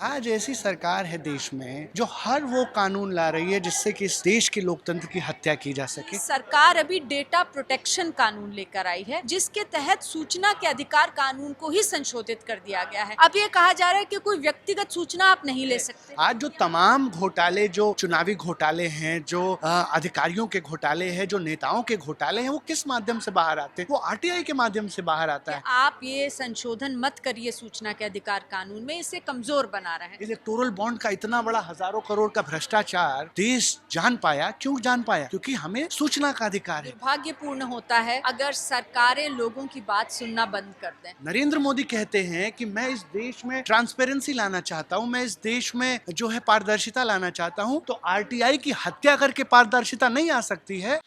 आज ऐसी सरकार है देश में जो हर वो कानून ला रही है जिससे कि इस देश के लोकतंत्र की हत्या की जा सके। सरकार अभी डेटा प्रोटेक्शन कानून लेकर आई है, जिसके तहत सूचना के अधिकार कानून को ही संशोधित कर दिया गया है। अब ये कहा जा रहा है कि कोई व्यक्तिगत सूचना आप नहीं ले सकते। आज जो तमाम घोटाले, जो चुनावी घोटाले हैं, जो अधिकारियों के घोटाले हैं, जो नेताओं के घोटाले हैं, वो किस माध्यम से बाहर आते हैं? वो आरटीआई के माध्यम से बाहर आता है। आप ये संशोधन मत करिए सूचना के अधिकार कानून में, इसे कमजोर बना रहे हैं। इलेक्टोरल बॉन्ड का इतना बड़ा हजारों करोड़ का भ्रष्टाचार देश जान पाया, क्यों जान पाया? क्योंकि हमें सूचना का अधिकार है। दुर्भाग्यपूर्ण होता है अगर सरकारें लोगों की बात सुनना बंद कर दें। नरेंद्र मोदी कहते हैं कि मैं इस देश में ट्रांसपेरेंसी लाना चाहता हूं, मैं इस देश में जो है पारदर्शिता लाना चाहता हूं, तो आरटीआई की हत्या करके पारदर्शिता नहीं आ सकती है।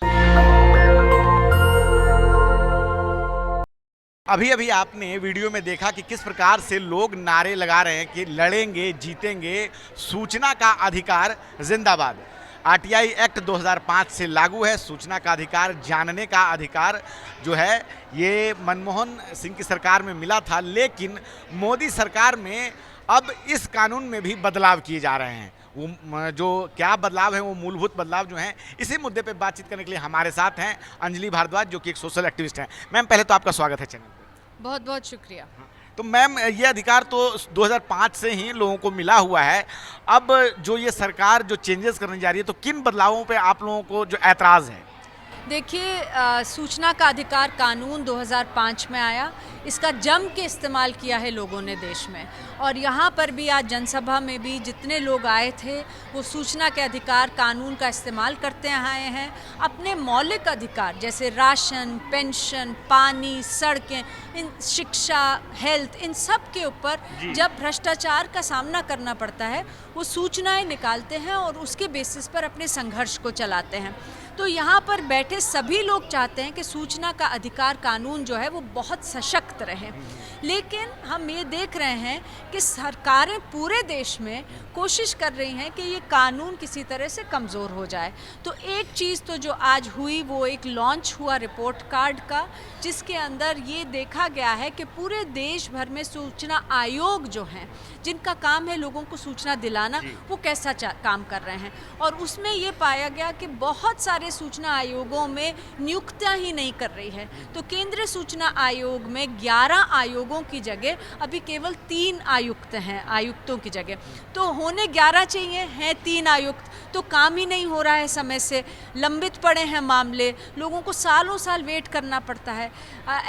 अभी अभी आपने वीडियो में देखा कि किस प्रकार से लोग नारे लगा रहे हैं कि लड़ेंगे, जीतेंगे, सूचना का अधिकार जिंदाबाद। आरटीआई एक्ट 2005 से लागू है। सूचना का अधिकार, जानने का अधिकार जो है ये मनमोहन सिंह की सरकार में मिला था, लेकिन मोदी सरकार में अब इस कानून में भी बदलाव किए जा रहे हैं। वो जो क्या बदलाव है, वो मूलभूत बदलाव जो हैं, इसी मुद्दे पे बातचीत करने के लिए हमारे साथ हैं अंजलि भारद्वाज, जो कि एक सोशल एक्टिविस्ट हैं। मैम, पहले तो आपका स्वागत है चैनल पे। बहुत बहुत शुक्रिया। तो मैम, ये अधिकार तो 2005 से ही लोगों को मिला हुआ है। अब जो ये सरकार जो चेंजेस करने जा रही है, तो किन बदलावों पे आप लोगों को जो ऐतराज़ है? देखिए, सूचना का अधिकार कानून 2005 में आया। इसका जम के इस्तेमाल किया है लोगों ने देश में, और यहाँ पर भी आज जनसभा में भी जितने लोग आए थे वो सूचना के अधिकार कानून का इस्तेमाल करते आए हैं। अपने मौलिक अधिकार जैसे राशन, पेंशन, पानी, सड़कें, इन शिक्षा, हेल्थ, इन सब के ऊपर जब भ्रष्टाचार का सामना करना पड़ता है वो सूचनाएं निकालते हैं और उसके बेसिस पर अपने संघर्ष को चलाते हैं। तो यहाँ पर बैठे सभी लोग चाहते हैं कि सूचना का अधिकार कानून जो है वो बहुत सशक्त रहे, लेकिन हम ये देख रहे हैं कि सरकारें पूरे देश में कोशिश कर रही हैं कि ये कानून किसी तरह से कमज़ोर हो जाए। तो एक चीज़ तो जो आज हुई वो एक लॉन्च हुआ रिपोर्ट कार्ड का, जिसके अंदर ये देखा गया है कि पूरे देश भर में सूचना आयोग जो हैं, जिनका काम है लोगों को सूचना दिलाना, वो कैसा काम कर रहे हैं। और उसमें ये पाया गया कि बहुत सारे सूचना आयोगों में नियुक्तियां ही नहीं कर रही है। तो केंद्रीय सूचना आयोग में 11 आयोगों की जगह अभी केवल 3 आयुक्त हैं, आयुक्तों की जगह। तो होने 11 चाहिए, हैं 3 आयुक्त, तो काम ही नहीं हो रहा है समय से। लंबित पड़े हैं मामले, लोगों को सालों साल वेट करना पड़ता है।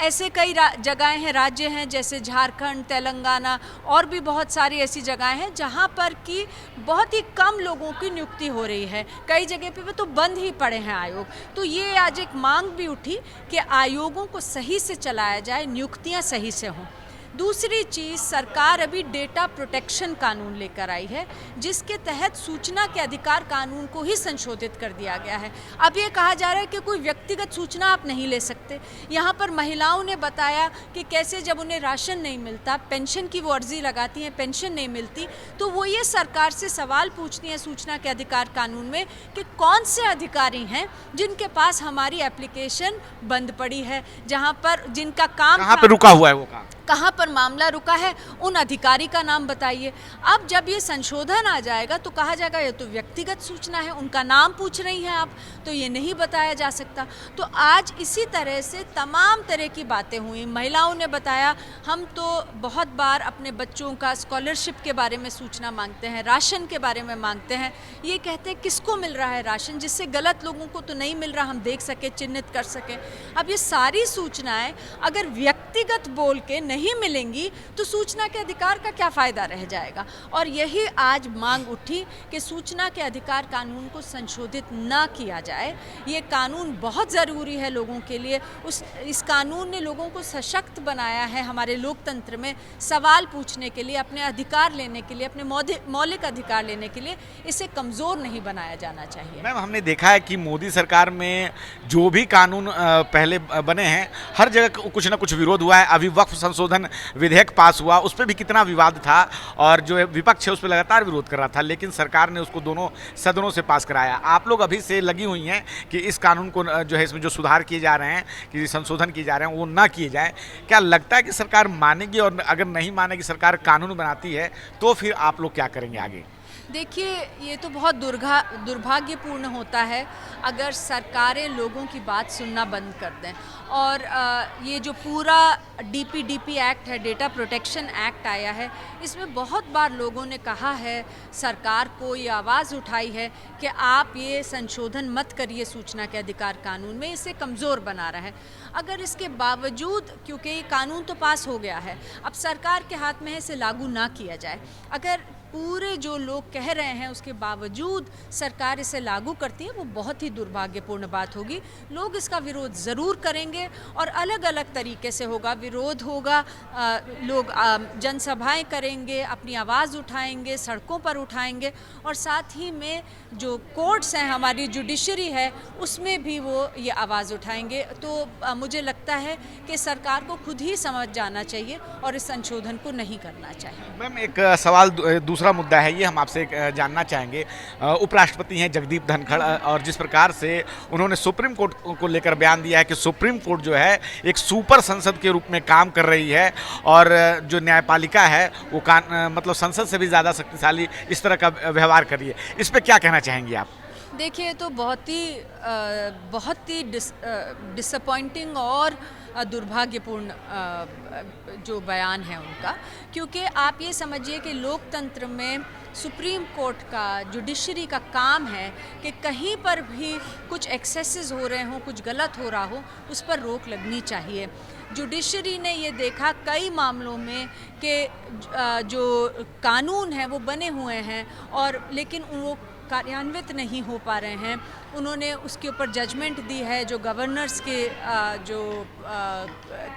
ऐसे कई जगहें हैं, राज्य हैं जैसे झारखंड, तेलंगाना और भी बहुत सारी ऐसी जगहें हैं जहां पर कि बहुत ही कम लोगों की नियुक्ति हो रही है। कई जगह पे तो बंद ही पड़े हैं आयोग। तो ये आज एक मांग भी उठी कि आयोगों को सही से चलाया जाए, नियुक्तियां सही से हों। दूसरी चीज़, सरकार अभी डेटा प्रोटेक्शन कानून लेकर आई है, जिसके तहत सूचना के अधिकार कानून को ही संशोधित कर दिया गया है। अब ये कहा जा रहा है कि कोई व्यक्तिगत सूचना आप नहीं ले सकते। यहाँ पर महिलाओं ने बताया कि कैसे जब उन्हें राशन नहीं मिलता, पेंशन की वो अर्जी लगाती हैं, पेंशन नहीं मिलती, तो वो ये सरकार से सवाल पूछती हैं सूचना के अधिकार कानून में कि कौन से अधिकारी हैं जिनके पास हमारी एप्लीकेशन बंद पड़ी है, जहाँ पर जिनका काम कहाँ पे रुका हुआ है वो काम, कहाँ पर मामला रुका है, उन अधिकारी का नाम बताइए। अब जब ये संशोधन आ जाएगा तो कहा जाएगा ये तो व्यक्तिगत सूचना है, उनका नाम पूछ रही हैं आप, तो ये नहीं बताया जा सकता। तो आज इसी तरह से तमाम तरह की बातें हुई। महिलाओं ने बताया, हम तो बहुत बार अपने बच्चों का स्कॉलरशिप के बारे में सूचना मांगते हैं, राशन के बारे में मांगते हैं। ये कहते हैं किसको मिल रहा है राशन, जिससे गलत लोगों को तो नहीं मिल रहा, हम देख सके, चिन्हित कर सकें। अब ये सारी सूचनाएं अगर व्यक्तिगत बोल के नहीं मिलेंगी तो सूचना के अधिकार का क्या फ़ायदा रह जाएगा। और यही आज मांग उठी कि सूचना के अधिकार कानून को संशोधित ना किया जाए। ये कानून बहुत ज़रूरी है लोगों के लिए। इस कानून ने लोगों को सशक्त बनाया है, हमारे लोकतंत्र में सवाल पूछने के लिए, अपने अधिकार लेने के लिए, अपने मौलिक अधिकार लेने के लिए। इसे कमज़ोर नहीं बनाया जाना चाहिए। मैम, हमने देखा है कि मोदी सरकार में जो भी कानून पहले बने हैं, हर जगह कुछ ना कुछ विरोध हुआ है। अभी वक्फ संशोधन संशोधन विधेयक पास हुआ उस पर भी कितना विवाद था और जो विपक्ष है उस पर लगातार विरोध कर रहा था, लेकिन सरकार ने उसको दोनों सदनों से पास कराया। आप लोग अभी से लगी हुई हैं कि इस कानून को जो है इसमें जो सुधार किए जा रहे हैं, कि संशोधन किए जा रहे हैं वो ना किए जाएँ। क्या लगता है कि सरकार मानेगी, और अगर नहीं मानेगी, सरकार कानून बनाती है तो फिर आप लोग क्या करेंगे आगे? देखिए, ये तो बहुत दुर्भाग्यपूर्ण होता है अगर सरकारें लोगों की बात सुनना बंद कर दें। और ये जो पूरा DPDP एक्ट है, डेटा प्रोटेक्शन एक्ट आया है, इसमें बहुत बार लोगों ने कहा है, सरकार को ये आवाज़ उठाई है कि आप ये संशोधन मत करिए सूचना के अधिकार कानून में, इसे कमज़ोर बना रहा है। अगर इसके बावजूद, क्योंकि ये कानून तो पास हो गया है, अब सरकार के हाथ में है इसे लागू ना किया जाए। अगर पूरे जो लोग कह रहे हैं उसके बावजूद सरकार इसे लागू करती है, वो बहुत ही दुर्भाग्यपूर्ण बात होगी। लोग इसका विरोध ज़रूर करेंगे और अलग अलग तरीके से होगा, विरोध होगा, लोग जनसभाएं करेंगे, अपनी आवाज़ उठाएंगे, सड़कों पर उठाएंगे, और साथ ही में जो कोर्ट्स हैं, हमारी जुडिशरी है, उसमें भी वो ये आवाज़ उठाएंगे। तो मुझे लगता है कि सरकार को खुद ही समझ जाना चाहिए और इस संशोधन को नहीं करना चाहिए। मैम, एक सवाल दूसरा मुद्दा है, ये हम आपसे जानना चाहेंगे। उपराष्ट्रपति हैं जगदीप धनखड़, और जिस प्रकार से उन्होंने सुप्रीम कोर्ट को लेकर बयान दिया है कि सुप्रीम कोर्ट जो है एक सुपर संसद के रूप में काम कर रही है, और जो न्यायपालिका है वो मतलब संसद से भी ज़्यादा शक्तिशाली इस तरह का व्यवहार कर रही है। इस पर क्या कहना चाहेंगी आप? देखिए, तो बहुत ही डिसअपॉइंटिंग और दुर्भाग्यपूर्ण जो बयान है उनका, क्योंकि आप ये समझिए कि लोकतंत्र में सुप्रीम कोर्ट का, जुडिशरी का काम है कि कहीं पर भी कुछ एक्सेसेस हो रहे हों, कुछ गलत हो रहा हो, उस पर रोक लगनी चाहिए। जुडिशरी ने ये देखा कई मामलों में कि जो कानून हैं वो बने हुए हैं, और लेकिन वो कार्यान्वित नहीं हो पा रहे हैं। उन्होंने उसके ऊपर जजमेंट दी है, जो गवर्नर्स के जो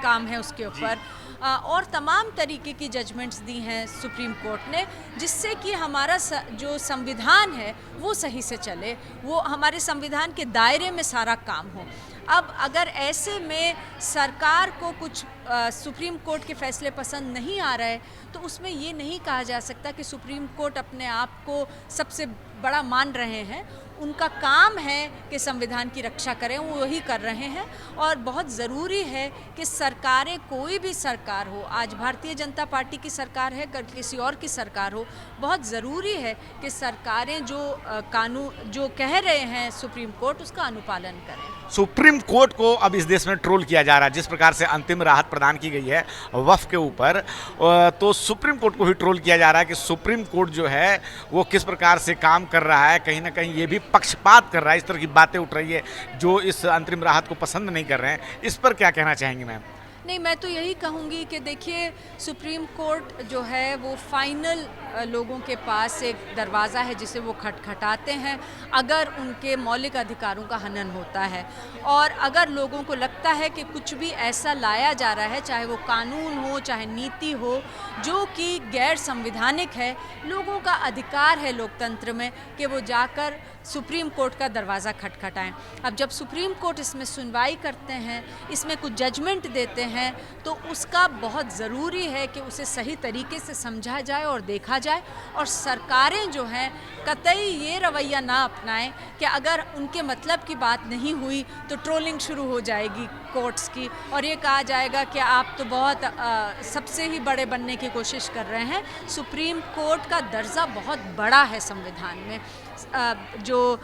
काम है उसके ऊपर, और तमाम तरीके की जजमेंट्स दी हैं सुप्रीम कोर्ट ने, जिससे कि हमारा जो संविधान है वो सही से चले, वो हमारे संविधान के दायरे में सारा काम हो। अब अगर ऐसे में सरकार को कुछ सुप्रीम कोर्ट के फैसले पसंद नहीं आ रहे, तो उसमें ये नहीं कहा जा सकता कि सुप्रीम कोर्ट अपने आप को सबसे बड़ा मान रहे हैं। उनका काम है कि संविधान की रक्षा करें, वो वही कर रहे हैं। और बहुत ज़रूरी है कि सरकारें, कोई भी सरकार हो, आज भारतीय जनता पार्टी की सरकार है, कल किसी और की सरकार हो, बहुत ज़रूरी है कि सरकारें जो कानून जो कह रहे हैं सुप्रीम कोर्ट, उसका अनुपालन करें। सुप्रीम कोर्ट को अब इस देश में ट्रोल किया जा रहा है, जिस प्रकार से अंतिम राहत प्रदान की गई है वक्फ के ऊपर, तो सुप्रीम कोर्ट को भी ट्रोल किया जा रहा है कि सुप्रीम कोर्ट जो है वो किस प्रकार से काम कर रहा है, कहीं ना कहीं ये भी पक्षपात कर रहा है। इस तरह की बातें उठ रही है जो इस अंतरिम राहत को पसंद नहीं कर रहे हैं। इस पर क्या कहना चाहेंगे मैम? नहीं, मैं तो यही कहूँगी कि देखिए, सुप्रीम कोर्ट जो है वो फाइनल लोगों के पास एक दरवाज़ा है जिसे वो खटखटाते हैं अगर उनके मौलिक अधिकारों का हनन होता है। और अगर लोगों को लगता है कि कुछ भी ऐसा लाया जा रहा है, चाहे वो कानून हो, चाहे नीति हो, जो कि गैर संवैधानिक है, लोगों का अधिकार है लोकतंत्र में कि वो जाकर सुप्रीम कोर्ट का दरवाज़ा खटखटाएं। अब जब सुप्रीम कोर्ट इसमें सुनवाई करते हैं, इसमें कुछ जजमेंट देते हैं, तो उसका बहुत ज़रूरी है कि उसे सही तरीके से समझा जाए और देखा जाए। और सरकारें जो हैं कतई ये रवैया ना अपनाएं कि अगर उनके मतलब की बात नहीं हुई तो ट्रोलिंग शुरू हो जाएगी कोर्ट्स की, और ये कहा जाएगा कि आप तो बहुत सबसे ही बड़े बनने की कोशिश कर रहे हैं। सुप्रीम कोर्ट का दर्जा बहुत बड़ा है संविधान में। जो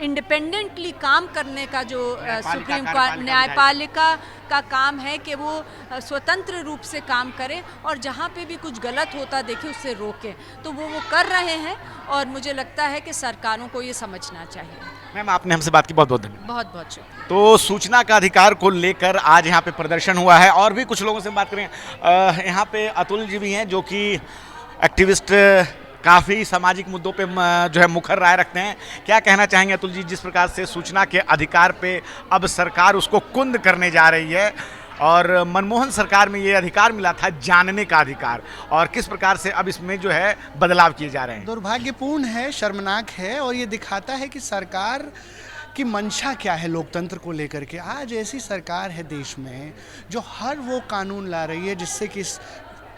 इंडिपेंडेंटली काम करने का जो सुप्रीम कोर्ट न्यायपालिका का काम है कि वो स्वतंत्र रूप से काम करें, और जहाँ पे भी कुछ गलत होता देखे उससे रोकें, तो वो कर रहे हैं। और मुझे लगता है कि सरकारों को ये समझना चाहिए। मैम, आपने हमसे बात की, बहुत बहुत धन्यवाद। बहुत बहुत शुक्रिया। तो सूचना का अधिकार को लेकर आज यहाँ पे प्रदर्शन हुआ है, और भी कुछ लोगों से बात करें। यहाँ पे अतुल जी भी हैं जो कि एक्टिविस्ट, काफ़ी सामाजिक मुद्दों पे जो है मुखर राय रखते हैं। क्या कहना चाहेंगे अतुल जी, जिस प्रकार से सूचना के अधिकार पे अब सरकार उसको कुंद करने जा रही है, और मनमोहन सरकार में ये अधिकार मिला था जानने का अधिकार, और किस प्रकार से अब इसमें जो है बदलाव किए जा रहे हैं? दुर्भाग्यपूर्ण है, शर्मनाक है, और ये दिखाता है कि सरकार कि मंशा क्या है लोकतंत्र को लेकर के। आज ऐसी सरकार है देश में जो हर वो कानून ला रही है जिससे कि इस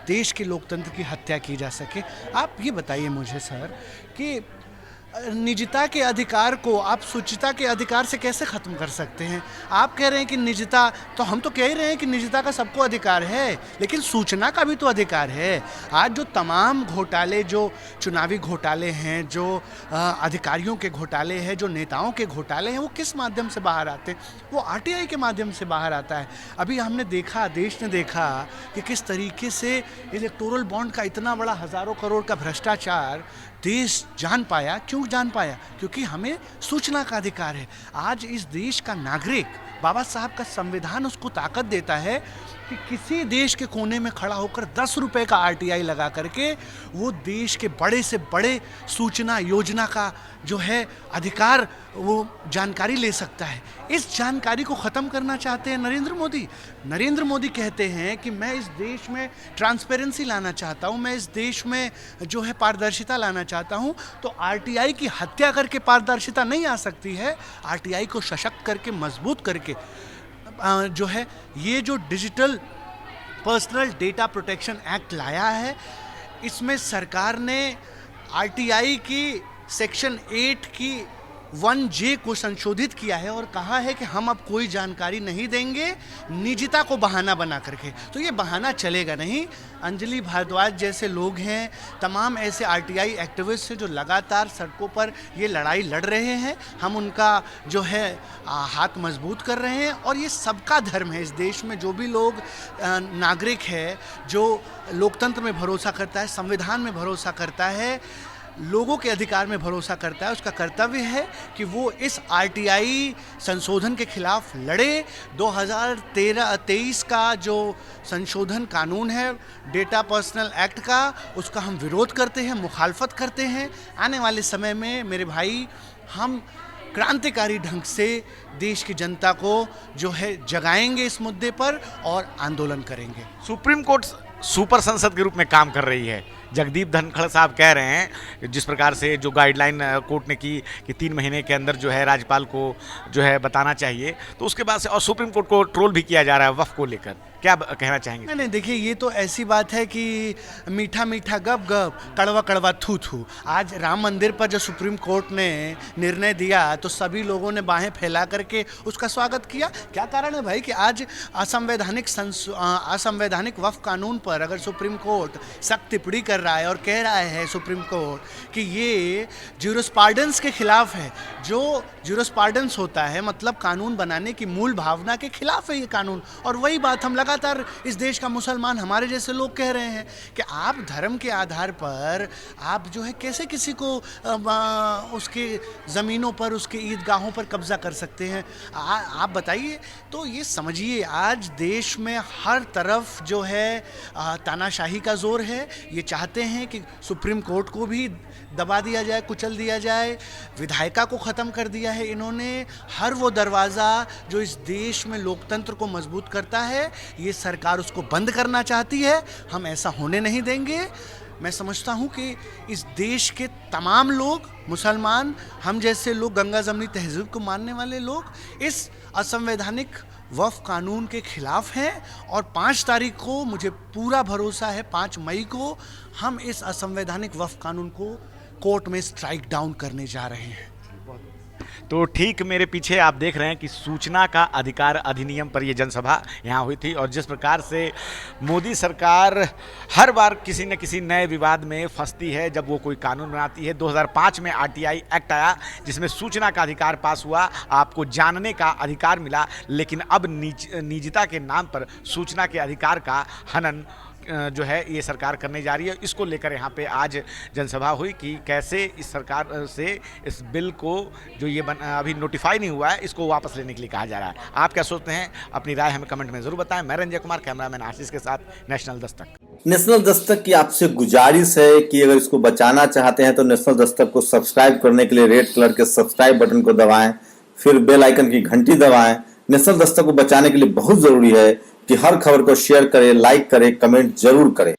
देश के लोकतंत्र की हत्या की जा सके। आप ये बताइए मुझे सर कि निजता के अधिकार को आप सूचिता के अधिकार से कैसे ख़त्म कर सकते हैं? आप कह रहे हैं कि निजता, तो हम तो कह ही रहे हैं कि निजता का सबको अधिकार है, लेकिन सूचना का भी तो अधिकार है। आज जो तमाम घोटाले, जो चुनावी घोटाले हैं, जो अधिकारियों के घोटाले हैं, जो नेताओं के घोटाले हैं, वो किस माध्यम से बाहर आते हैं? वो आरटीआई के माध्यम से बाहर आता है। अभी हमने देखा, देश ने देखा कि किस तरीके से इलेक्टोरल बॉन्ड का इतना बड़ा हज़ारों करोड़ का भ्रष्टाचार देश जान पाया। क्यों जान पाया? क्योंकि हमें सूचना का अधिकार है। आज इस देश का नागरिक, बाबा साहब का संविधान उसको ताकत देता है कि किसी देश के कोने में खड़ा होकर 10 रुपए का आरटीआई लगा करके वो देश के बड़े से बड़े सूचना योजना का जो है अधिकार, वो जानकारी ले सकता है। इस जानकारी को ख़त्म करना चाहते हैं नरेंद्र मोदी। नरेंद्र मोदी कहते हैं कि मैं इस देश में ट्रांसपेरेंसी लाना चाहता हूँ, मैं इस देश में जो है पारदर्शिता लाना चाहता हूँ। तो आरटीआई की हत्या करके पारदर्शिता नहीं आ सकती है। आरटीआई को सशक्त करके, मजबूत करके जो है ये जो digital personal data protection act लाया है, इसमें सरकार ने आरटीआई की सेक्शन 8 की 1J को संशोधित किया है और कहा है कि हम अब कोई जानकारी नहीं देंगे निजता को बहाना बना करके। तो ये बहाना चलेगा नहीं। अंजलि भारद्वाज जैसे लोग हैं, तमाम ऐसे आरटीआई एक्टिविस्ट हैं जो लगातार सड़कों पर ये लड़ाई लड़ रहे हैं। हम उनका जो है हाथ मजबूत कर रहे हैं और ये सबका धर्म है। इस देश में जो भी लोग नागरिक है, जो लोकतंत्र में भरोसा करता है, संविधान में भरोसा करता है, लोगों के अधिकार में भरोसा करता है, उसका कर्तव्य है कि वो इस आरटीआई संशोधन के खिलाफ लड़े। 2023 का जो संशोधन कानून है डेटा पर्सनल एक्ट का, उसका हम विरोध करते हैं, मुखालफत करते हैं। आने वाले समय में मेरे भाई हम क्रांतिकारी ढंग से देश की जनता को जो है जगाएंगे इस मुद्दे पर और आंदोलन करेंगे। सुप्रीम कोर्ट सुपर संसद के रूप में काम कर रही है। जगदीप धनखड़ साहब कह रहे हैं जिस प्रकार से जो गाइडलाइन कोर्ट ने की कि 3 महीने के अंदर जो है राज्यपाल को जो है बताना चाहिए, तो उसके बाद से और सुप्रीम कोर्ट को ट्रोल भी किया जा रहा है वक्फ को लेकर। क्या कहना चाहेंगे? नहीं, देखिए ये तो ऐसी बात है कि मीठा मीठा गप गप, कड़वा कड़वा थू थू। आज राम मंदिर पर जो सुप्रीम कोर्ट ने निर्णय दिया तो सभी लोगों ने बाहें फैला करके उसका स्वागत किया। क्या कारण है भाई कि आज असंवैधानिक वक्फ कानून पर अगर सुप्रीम कोर्ट सख्त टिप्पणी कर रहा है और कह रहा है सुप्रीम कोर्ट कि ये ज्यूरिस्प्रूडेंस के खिलाफ है। जो ज्यूरिस्प्रूडेंस होता है मतलब कानून बनाने की मूल भावना के खिलाफ है ये कानून। और वही बात हम लगातार इस देश का मुसलमान, हमारे जैसे लोग कह रहे हैं कि आप धर्म के आधार पर आप जो है कैसे किसी को उसके ज़मीनों पर, उसके ईदगाहों पर कब्जा कर सकते हैं। आप बताइए। तो ये समझिए आज देश में हर तरफ जो है तानाशाही का जोर है। ये चाहते हैं कि सुप्रीम कोर्ट को भी दबा दिया जाए, कुचल दिया जाए। विधायिका को ख़त्म कर दिया है इन्होंने। हर वो दरवाज़ा जो इस देश में लोकतंत्र को मजबूत करता है, ये सरकार उसको बंद करना चाहती है। हम ऐसा होने नहीं देंगे। मैं समझता हूँ कि इस देश के तमाम लोग, मुसलमान, हम जैसे लोग, गंगा जमनी तहजीब को मानने वाले लोग इस असंवैधानिक वक्फ कानून के खिलाफ हैं। और 5 तारीख को मुझे पूरा भरोसा है, 5 मई को हम इस असंवैधानिक वक्फ कानून को कोर्ट में स्ट्राइक डाउन करने जा रहे हैं। तो ठीक मेरे पीछे आप देख रहे हैं कि सूचना का अधिकार अधिनियम पर ये जनसभा यहाँ हुई थी। और जिस प्रकार से मोदी सरकार हर बार किसी न किसी नए विवाद में फंसती है जब वो कोई कानून बनाती है। 2005 में आरटीआई एक्ट आया जिसमें सूचना का अधिकार पास हुआ, आपको जानने का अधिकार मिला। लेकिन अब निजता के नाम पर सूचना के अधिकार का हनन जो है ये सरकार करने जा रही है। इसको लेकर यहाँ पे आज जनसभा हुई कि कैसे इस सरकार से इस बिल को जो ये अभी नोटिफाई नहीं हुआ है इसको वापस लेने के लिए कहा जा रहा है। आप क्या सोचते हैं? अपनी राय हमें कमेंट में ज़रूर बताएं। मैं रंजय कुमार, कैमरामैन आशीष के साथ, नेशनल दस्तक। नेशनल दस्तक की आपसे गुजारिश है कि अगर इसको बचाना चाहते हैं तो नेशनल दस्तक को सब्सक्राइब करने के लिए रेड कलर के सब्सक्राइब बटन को दबाएं, फिर बेल आइकन की घंटी दबाएं। नेशनल दस्तक को बचाने के लिए बहुत जरूरी है कि हर खबर को शेयर करें, लाइक करें, कमेंट जरूर करें।